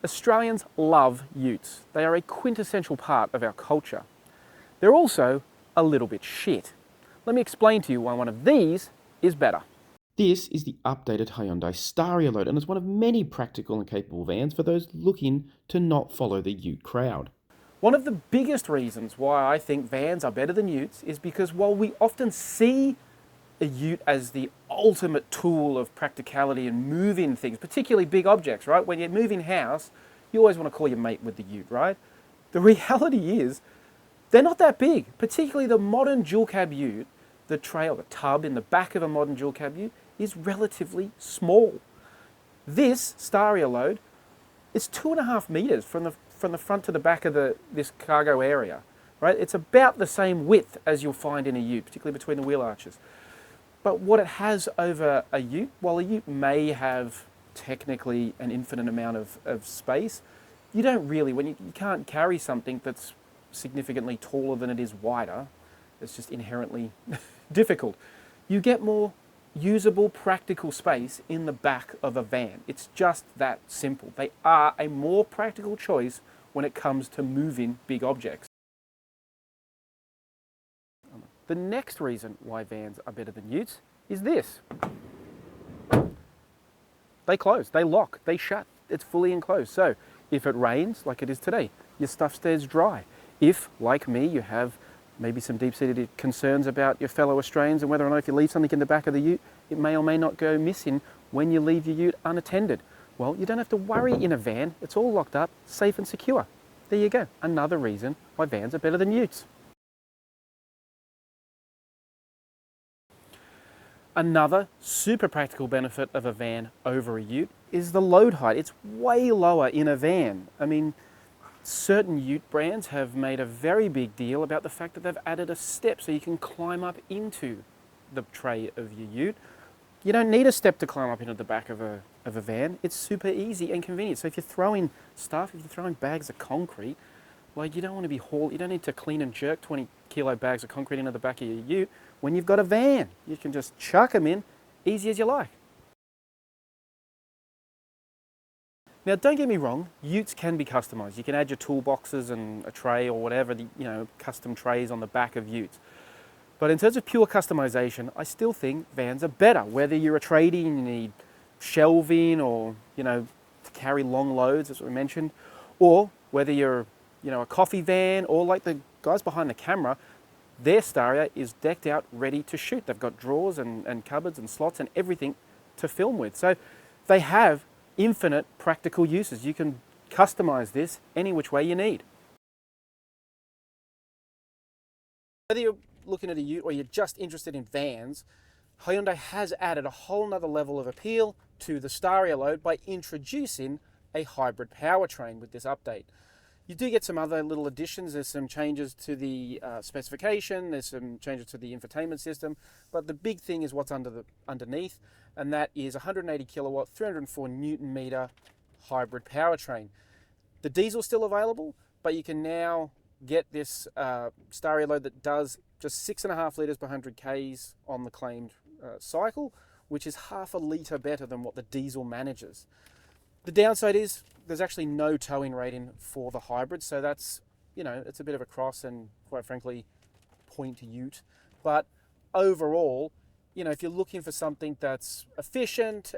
Australians love utes. They are a quintessential part of our culture. They're also a little bit shit. Let me explain to you why one of these is better. This is the updated Hyundai Staria-Load, and it's one of many practical and capable vans for those looking to not follow the ute crowd. One of the biggest reasons why I think vans are better than utes is because while we often see a ute as the ultimate tool of practicality and moving things, particularly big objects, right? When you're moving house, you always want to call your mate with the ute, right? The reality is they're not that big, particularly the modern dual cab ute. The tray or the tub in the back of a modern dual cab ute is relatively small. This Staria-Load is 2.5 meters from the front to the back of this cargo area, right? It's about the same width as you'll find in a ute, particularly between the wheel arches. But what it has over a ute, while a ute may have technically an infinite amount of space, you don't really, when you can't carry something that's significantly taller than it is wider, it's just inherently difficult. You get more usable, practical space in the back of a van. It's just that simple. They are a more practical choice when it comes to moving big objects. The next reason why vans are better than utes is this. They close, they lock, they shut. It's fully enclosed. So if it rains, like it is today, your stuff stays dry. If, like me, you have maybe some deep-seated concerns about your fellow Australians and whether or not if you leave something in the back of the ute, it may or may not go missing when you leave your ute unattended. Well, you don't have to worry in a van. It's all locked up, safe and secure. There you go. Another reason why vans are better than utes. Another super practical benefit of a van over a ute is the load height. It's way lower in a van. I mean, certain ute brands have made a very big deal about the fact that they've added a step so you can climb up into the tray of your ute. You don't need a step to climb up into the back of a van. It's super easy and convenient. So if you're throwing stuff, if you're throwing bags of concrete, like you don't want to be you don't need to clean and jerk 20 kilo bags of concrete into the back of your ute. When you've got a van, you can just chuck them in, easy as you like. Now, don't get me wrong, utes can be customised. You can add your toolboxes and a tray or whatever, custom trays on the back of utes. But in terms of pure customisation, I still think vans are better. Whether you're a tradie and you need shelving or, to carry long loads, as we mentioned, or whether you're, a coffee van or like the guys behind the camera, their Staria is decked out, ready to shoot. They've got drawers and cupboards and slots and everything to film with. So they have infinite practical uses. You can customize this any which way you need. Whether you're looking at a ute or you're just interested in vans, Hyundai has added a whole nother level of appeal to the Staria-Load by introducing a hybrid powertrain with this update. You do get some other little additions. There's some changes to the specification, there's some changes to the infotainment system, but the big thing is what's underneath, and that is 180 kilowatt, 304 Newton meter hybrid powertrain. The diesel's still available, but you can now get this Staria-Load that does just 6.5 litres per 100 Ks on the claimed cycle, which is half a litre better than what the diesel manages. The downside is there's actually no towing rating for the hybrid, so that's, it's a bit of a cross and quite frankly, point ute. But overall, if you're looking for something that's efficient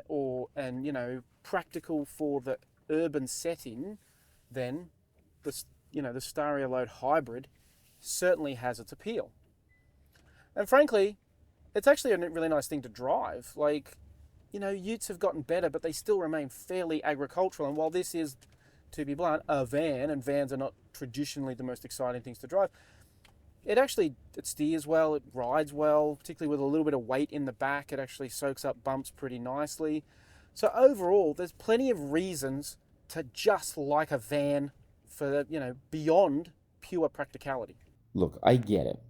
and practical for the urban setting, then the Staria-Load hybrid certainly has its appeal. And frankly, it's actually a really nice thing to drive. Utes have gotten better, but they still remain fairly agricultural. And while this is, to be blunt, a van, and vans are not traditionally the most exciting things to drive, it steers well, it rides well, particularly with a little bit of weight in the back. It actually soaks up bumps pretty nicely. So overall, there's plenty of reasons to just like a van for, beyond pure practicality. Look, I get it.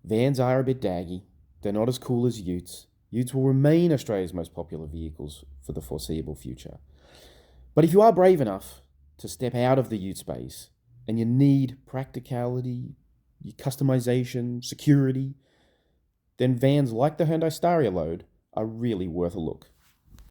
Vans are a bit daggy. They're not as cool as utes. Utes will remain Australia's most popular vehicles for the foreseeable future. But if you are brave enough to step out of the ute space and you need practicality, customization, security, then vans like the Hyundai Staria-Load are really worth a look.